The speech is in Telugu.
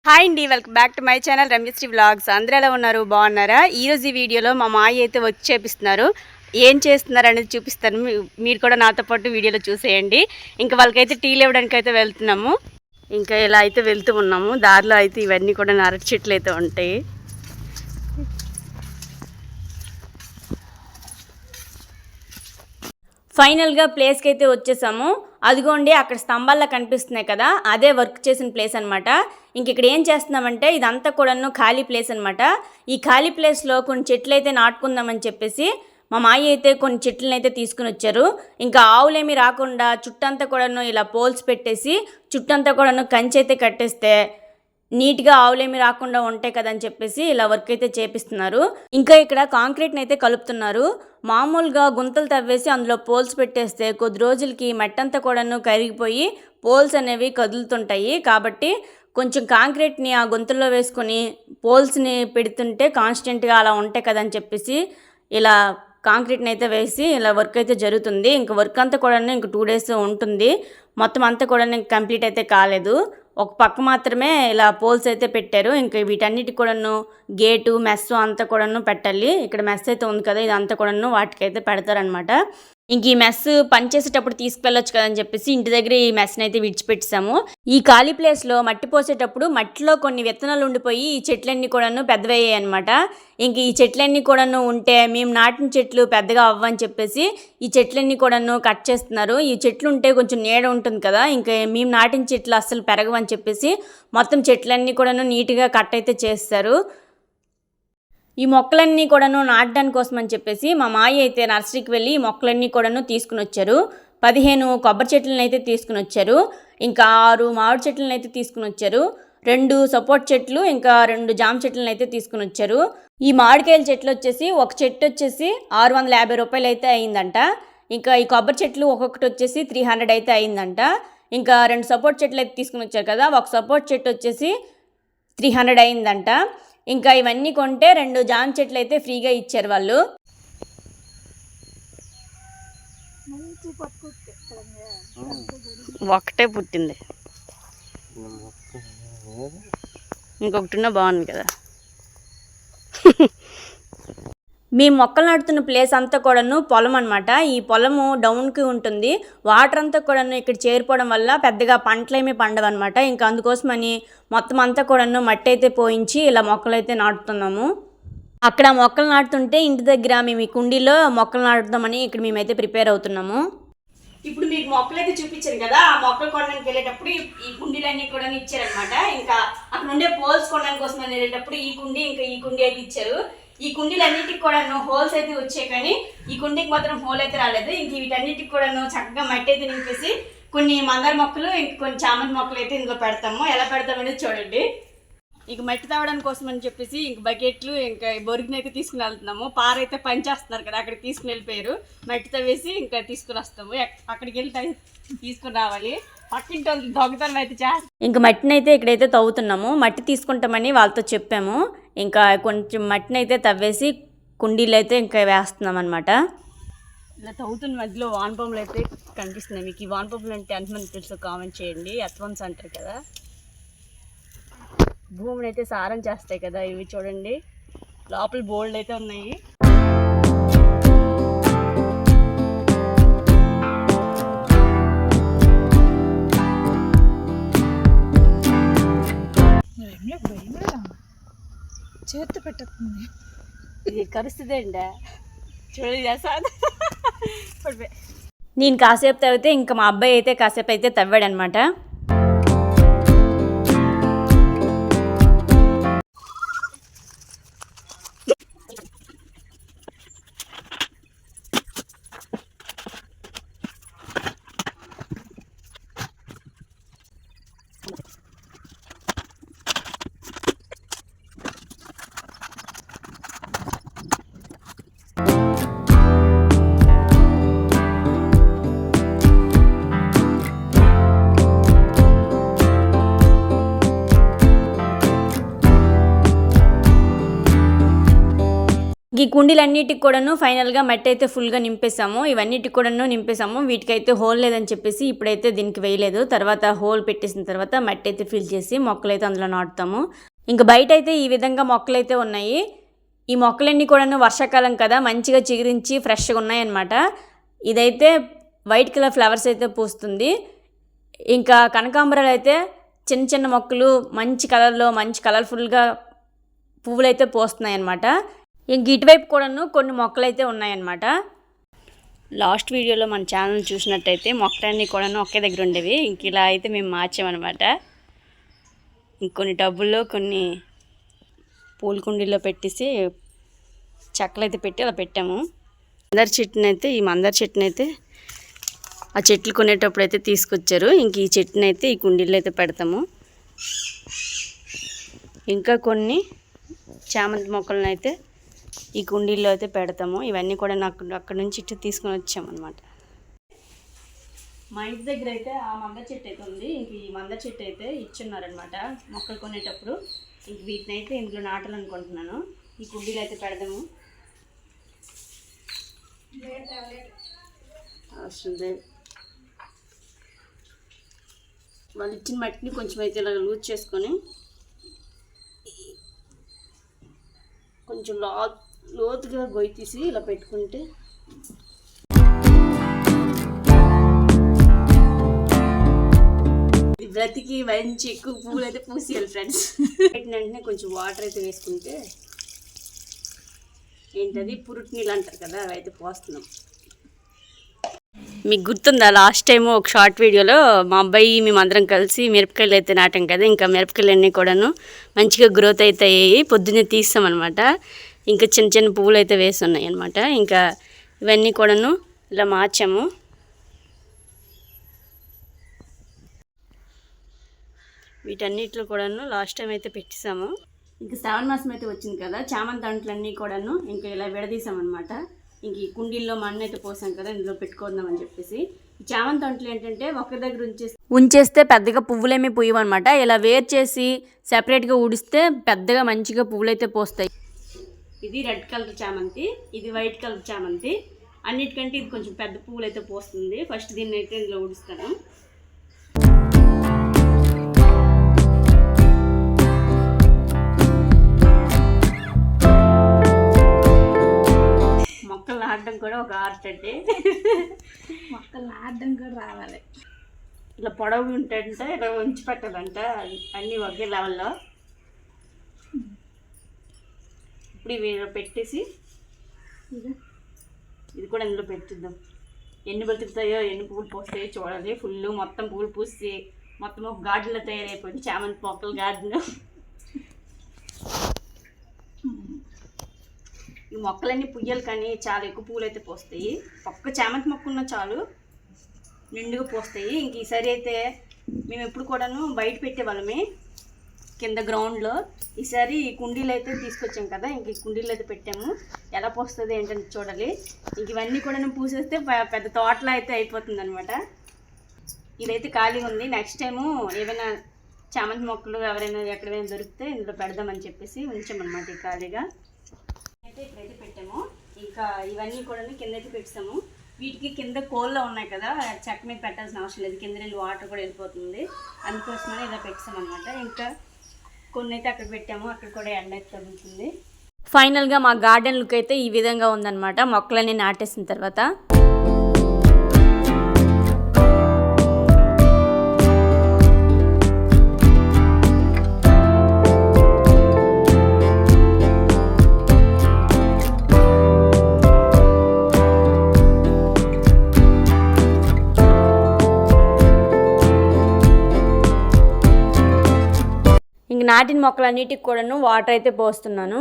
హాయ్ అండి, welcome back to my channel Ramyasri vlogs. అందరూ ఎలా ఉన్నారు? బాగున్నారా? ఈరోజు ఈ వీడియోలో మా మాయ అయితే వచ్చి చేపిస్తున్నారు. ఏం చేస్తున్నారు అనేది చూపిస్తాను. మీరు కూడా నాతో పాటు వీడియోలో చూసేయండి. ఇంకా వాళ్ళకైతే టీలు ఇవ్వడానికి అయితే వెళ్తున్నాము. ఇంకా ఇలా అయితే వెళ్తూ ఉన్నాము. దారిలో అయితే ఇవన్నీ కూడా అరటి చెట్లు అయితే ఉంటాయి. ఫైనల్గా ప్లేస్కి అయితే వచ్చేసాము. అదిగోండి అక్కడ స్తంభాల్లో కనిపిస్తున్నాయి కదా, అదే వర్క్ చేసిన ప్లేస్ అనమాట. ఇంక ఇక్కడ ఏం చేస్తున్నామంటే ఇదంతా కూడాను ఖాళీ ప్లేస్ అనమాట. ఈ ఖాళీ ప్లేస్లో కొన్ని చెట్లు అయితే నాటుకుందామని చెప్పేసి మా మాయ అయితే కొన్ని చెట్లను అయితే తీసుకుని వచ్చారు. ఇంకా ఆవులేమి రాకుండా చుట్టంతా కూడాను ఇలా పోల్స్ పెట్టేసి చుట్టంతా కూడాను కంచె అయితే కట్టేస్తే నీట్గా ఆవులేమి రాకుండా ఉంటాయి కదని చెప్పేసి ఇలా వర్క్ అయితే చేపిస్తున్నారు. ఇంకా ఇక్కడ కాంక్రీట్ని అయితే కలుపుతున్నారు. మామూలుగా గుంతలు తవ్వేసి అందులో పోల్స్ పెట్టేస్తే కొద్ది రోజులకి మట్టంతా కూడాను కరిగిపోయి పోల్స్ అనేవి కదులుతుంటాయి. కాబట్టి కొంచెం కాంక్రీట్ని ఆ గుంతల్లో వేసుకొని పోల్స్ని పెడుతుంటే కాన్స్టెంట్గా అలా ఉంటాయి కదని చెప్పేసి ఇలా కాంక్రీట్ని అయితే వేసి ఇలా వర్క్ అయితే జరుగుతుంది. ఇంక వర్క్ అంతా కూడా ఇంక 2 days ఉంటుంది. మొత్తం అంతా కూడా కంప్లీట్ అయితే కాలేదు. ఒక పక్క మాత్రమే ఇలా పోల్స్ అయితే పెట్టారు. ఇంకా వీటన్నిటికి కూడాను గేటు మెస్ అంతా కూడాను పెట్టాలి. ఇక్కడ మెస్ అయితే ఉంది కదా, ఇదంతా కూడాను వాటికైతే పెడతారనమాట. ఇంక ఈ మెస్ పనిచేసేటప్పుడు తీసుకువెళ్ళొచ్చు కదని చెప్పేసి ఇంటి దగ్గర ఈ మెస్ని అయితే విడిచిపెట్టాము. ఈ ఖాళీ ప్లేస్లో మట్టి పోసేటప్పుడు మట్టిలో కొన్ని విత్తనాలు ఉండిపోయి ఈ చెట్లన్నీ కూడాను పెద్దవయ్యాయి అనమాట. ఇంక ఈ చెట్లన్నీ కూడాను ఉంటే మేము నాటిన చెట్లు పెద్దగా అవ్వని చెప్పేసి ఈ చెట్లన్నీ కూడాను కట్ చేస్తున్నారు. ఈ చెట్లు ఉంటే కొంచెం నీడ ఉంటుంది కదా, ఇంకా మేము నాటిన చెట్లు అస్సలు పెరగవని చెప్పేసి మొత్తం చెట్లన్నీ కూడాను నీట్గా కట్ అయితే చేస్తారు. ఈ మొక్కలన్నీ కూడాను నాటడానికి కోసం అని చెప్పేసి మా మాయ అయితే నర్సరీకి వెళ్ళి ఈ మొక్కలన్నీ కూడాను తీసుకుని వచ్చారు. 15 కొబ్బరి చెట్లను అయితే తీసుకుని వచ్చారు. ఇంకా 6 మామిడి చెట్లను అయితే తీసుకుని వచ్చారు. 2 సపోర్ట్ చెట్లు, ఇంకా 2 జామ చెట్లను అయితే తీసుకుని వచ్చారు. ఈ మామిడికాయల చెట్లు వచ్చేసి ఒక చెట్టు వచ్చేసి 650 రూపాయలు అయితే అయిందంట. ఇంకా ఈ కొబ్బరి చెట్లు ఒక్కొక్కటి వచ్చేసి 300 అయితే అయిందంట. ఇంకా 2 సపోర్ట్ చెట్లు అయితే తీసుకుని వచ్చారు కదా, ఒక సపోర్ట్ చెట్టు వచ్చేసి 300 అయిందంట. ఇంకా ఇవన్నీ కొంటే 2 జామ చెట్లు అయితే ఫ్రీగా ఇచ్చారు వాళ్ళు. ఒకటే పుట్టింది, ఇంకొకటి ఉన్నా బాగుంది కదా. మేము మొక్కలు నాటుతున్న ప్లేస్ అంతా కూడాను పొలం అనమాట. ఈ పొలము డౌన్కి ఉంటుంది. వాటర్ అంతా కూడాను ఇక్కడ చేరిపోవడం వల్ల పెద్దగా పంటలేమీ పండవన్నమాట. ఇంకా అందుకోసమని మొత్తం అంతా కూడాను మట్టి అయితే పోయించి ఇలా మొక్కలు అయితే నాటుతున్నాము. అక్కడ మొక్కలు నాటుతుంటే ఇంటి దగ్గర మేము ఈ కుండీలో మొక్కలు నాటుతామని ఇక్కడ మేమైతే ప్రిపేర్ అవుతున్నాము. ఇప్పుడు మీకు మొక్కలు అయితే చూపించారు కదా, ఆ మొక్కలు కొనడానికి వెళ్ళేటప్పుడు ఈ కుండీలన్నీ కూడా ఇచ్చారనమాట. ఇంకా అక్కడ ఉండే పోల్స్ కొనడానికి కోసం వెళ్ళేటప్పుడు ఈ కుండీ ఇంకా ఈ కుండీ అయితే ఇచ్చారు. ఈ కుండీలన్నిటికి కూడా హోల్స్ అయితే వచ్చాయి, కానీ ఈ కుండీకి మాత్రం హోల్ అయితే రాలేదు. ఇంక వీటన్నిటికి కూడా చక్కగా మట్టి అయితే నింపేసి కొన్ని మందార మొక్కలు ఇంక కొన్ని చామంతి మొక్కలు అయితే ఇందులో పెడతాము. ఎలా పెడతామనేది చూడండి. ఇంక మట్టి తవ్వడానికి కోసం అని చెప్పేసి ఇంక బకెట్లు ఇంకా బొరిగిని అయితే తీసుకుని వెళ్తున్నాము. పార అయితే పనిచేస్తున్నారు కదా, అక్కడికి తీసుకుని వెళ్ళిపోయారు. మట్టి తవ్వేసి ఇంకా తీసుకుని వస్తాము. అక్కడికి వెళ్ళి తీసుకుని రావాలి. పక్కింటి వాళ్ళు దొంగతనం అయితే ఇంకా మట్టిని అయితే ఇక్కడైతే తవ్వుతున్నాము. మట్టి తీసుకుంటామని వాళ్ళతో చెప్పాము. ఇంకా కొంచెం మట్టిని అయితే తవ్వేసి కుండీలు అయితే ఇంకా వేస్తున్నాం అనమాట. ఇలా తవ్వుతున్న మధ్యలో వానపాములు అయితే కనిపిస్తున్నాయి. మీకు ఈ వానపాములు అంటే ఎంతమంది తెలుసు కామెంట్ చేయండి. ఎత్వన్స్ అంటారు కదా, భూమిని అయితే సారం చేస్తాయి కదా ఇవి. చూడండి లోపల బోల్డ్ అయితే ఉన్నాయి. చేతి పెట్టేస్తుంది, ఇది కరుస్తుంది అండి. చూడండి నేను కాసేపు తవ్వితే ఇంకా మా అబ్బాయి అయితే కాసేపు అయితే తవ్వాడనమాట. ఈ కుండీలన్నిటికి కూడాను ఫైనల్గా మట్టి అయితే ఫుల్గా నింపేసాము. ఇవన్నిటికి కూడాను నింపేసాము. వీటికైతే హోల్ లేదని చెప్పేసి ఇప్పుడైతే దీనికి వేయలేదు. తర్వాత హోల్ పెట్టేసిన తర్వాత మట్టి అయితే ఫిల్ చేసి మొక్కలైతే అందులో నాటుతాము. ఇంకా బయట అయితే ఈ విధంగా మొక్కలైతే ఉన్నాయి. ఈ మొక్కలన్నీ కూడాను వర్షాకాలం కదా, మంచిగా చిగురించి ఫ్రెష్గా ఉన్నాయన్నమాట. ఇదైతే వైట్ కలర్ ఫ్లవర్స్ అయితే పూస్తుంది. ఇంకా కనకాంబరాలు అయితే చిన్న చిన్న మొక్కలు మంచి కలర్లో మంచి కలర్ఫుల్గా పువ్వులు అయితే పోస్తున్నాయి అన్నమాట. ఇంక ఇటువైపు కూడాను కొన్ని మొక్కలు అయితే ఉన్నాయన్నమాట. లాస్ట్ వీడియోలో మన ఛానల్ చూసినట్టయితే మొక్కలన్నీ కూడాను ఒకే దగ్గర ఉండేవి. ఇంక ఇలా అయితే మేము మార్చామన్నమాట. ఇంకొన్ని టబ్బుల్లో కొన్ని పూల కుండీల్లో పెట్టేసి చెక్కలు అయితే పెట్టి అలా పెట్టాము. ఈ మందార చెట్టుని అయితే ఆ చెట్లు కొనేటప్పుడు అయితే తీసుకొచ్చారు. ఇంక ఈ చెట్టుని అయితే ఈ కుండీల్లో అయితే పెడతాము. ఇంకా కొన్ని చామంతి మొక్కలను అయితే ఈ కుండీల్లో అయితే పెడతాము. ఇవన్నీ కూడా నాకు అక్కడ నుంచి ఇటు తీసుకొని వచ్చామన్నమాట. మా ఇంటి దగ్గర అయితే ఆ మందార చెట్టు అయితే ఉంది. ఇంక ఈ మందార చెట్టు అయితే ఇచ్చున్నారనమాట మొక్కలు కొనేటప్పుడు. ఇంక వీటిని అయితే ఇందులో నాటాలనుకుంటున్నాను. ఈ కుండీలు అయితే పెడదాము. వస్తుంది వాళ్ళు ఇచ్చిన మట్టిని కొంచెం అయితే ఇలా లూజ్ చేసుకొని కొంచెం లోతుగా గొయ్యి తీసి ఇలా పెట్టుకుంటే బ్రతికి మంచి ఎక్కువ పువ్వులు అయితే పూసేయాలి ఫ్రెండ్స్. పెట్టిన వెంటనే కొంచెం వాటర్ అయితే వేసుకుంటే ఏంటది పురుటి నీళ్ళు అంటారు కదా, అవి అయితే పోస్తున్నాం. మీకు గుర్తుందా లాస్ట్ టైము ఒక షార్ట్ వీడియోలో మా అబ్బాయి మేమందరం కలిసి మిరపకాయలు అయితే నాటాం కదా. ఇంకా మిరపకాయలు అన్నీ కూడాను మంచిగా గ్రోత్ అవుతాయి. పొద్దున్నే తీస్తామన్నమాట. ఇంకా చిన్న చిన్న పువ్వులు అయితే వేసి ఉన్నాయి అనమాట. ఇంకా ఇవన్నీ కూడాను ఇలా మార్చాము. వీటన్నిటిలో కూడాను లాస్ట్ టైం అయితే పెట్టేసాము. ఇంకా శ్రావణ మాసం అయితే వచ్చింది కదా, చామంతి అంట్లన్నీ కూడాను ఇంకా ఇలా విడదీసామన్నమాట. ఇంక ఈ కుండీల్లో మన్ను అయితే పోసాం కదా, ఇందులో పెట్టుకుందామని చెప్పేసి. ఈ చామంతి అంట్లు ఏంటంటే ఒక దగ్గర ఉంచేస్తే పెద్దగా పువ్వులేమీ పూయవన్నమాట. ఇలా వేరు చేసి సెపరేట్గా ఊడిస్తే పెద్దగా మంచిగా పువ్వులు అయితే పోస్తాయి. ఇది రెడ్ కలర్ చామంతి, ఇది వైట్ కలర్ చామంతి. అన్నిటికంటే ఇది కొంచెం పెద్ద పువ్వులు అయితే పోస్తుంది. ఫస్ట్ దీన్ని అయితే ఇందులో ఊడిస్తాను. మొక్కలు నాటడం కూడా ఒక ఆర్ట్ అంటే మొక్కలు నాటడం కూడా రావాలి. ఇలా పొడవు ఉంటుంటే ఇలా ఉంచి పెట్టాలంట అన్నీ ఒకే లెవెల్లో. ఇప్పుడు ఇవి పెట్టేసి ఇది కూడా ఇందులో పెట్టిద్దాం. ఎన్ని బతుకుతాయో ఎన్ని పువ్వులు పోస్తాయో చూడాలి. ఫుల్ మొత్తం పువ్వులు పూసి మొత్తం ఒక గార్డెన్లో తయారైపోయింది చామంతి మొక్కల గార్డెన్. ఈ మొక్కలన్నీ పుయ్యాలి కానీ చాలా ఎక్కువ పువ్వులు అయితే పోస్తాయి. ఒక్క చామంతి మొక్క ఉన్నా చాలు నిండుగా పోస్తాయి. ఇంక ఈసారి అయితే మేము ఎప్పుడు కూడాను బయట పెట్టేవాళ్ళమే కింద గ్రౌండ్లో. ఈసారి ఈ కుండీలు అయితే తీసుకొచ్చాం కదా, ఇంక ఈ కుండీలు అయితే పెట్టాము. ఎలా పోస్తుంది ఏంటంటే చూడాలి. ఇంక ఇవన్నీ కూడా పూసేస్తే పెద్ద తోటలో అయితే అయిపోతుంది అనమాట. ఇదైతే ఖాళీగా ఉంది. నెక్స్ట్ టైము ఏమైనా చామంతి మొక్కలు ఎవరైనా ఎక్కడైనా దొరికితే ఇందులో పెడదామని చెప్పేసి ఉంచామన్నమాట. ఈ ఖాళీగా అయితే ఇప్పుడైతే పెట్టాము. ఇంకా ఇవన్నీ కూడా కింద అయితే పెట్టాము. వీటికి కింద కోళ్ళ ఉన్నాయి కదా, చెక్క మీద పెట్టాల్సిన అవసరం లేదు. కింద వెళ్ళి వాటర్ కూడా వెళ్ళిపోతుంది. అందుకోసమని ఇలా పెట్టామన్నమాట. ఇంకా కొన్ని అయితే అక్కడ పెట్టాము, అక్కడ కూడా ఎండ అయితే తగ్గుతుంది. ఫైనల్గా మా గార్డెన్ లుక్ అయితే ఈ విధంగా ఉందన్నమాట మొక్కలన్నీ నాటేసిన తర్వాత. ఇంక నాటిన మొక్కలన్నిటికి కూడాను వాటర్ అయితే పోస్తున్నాను.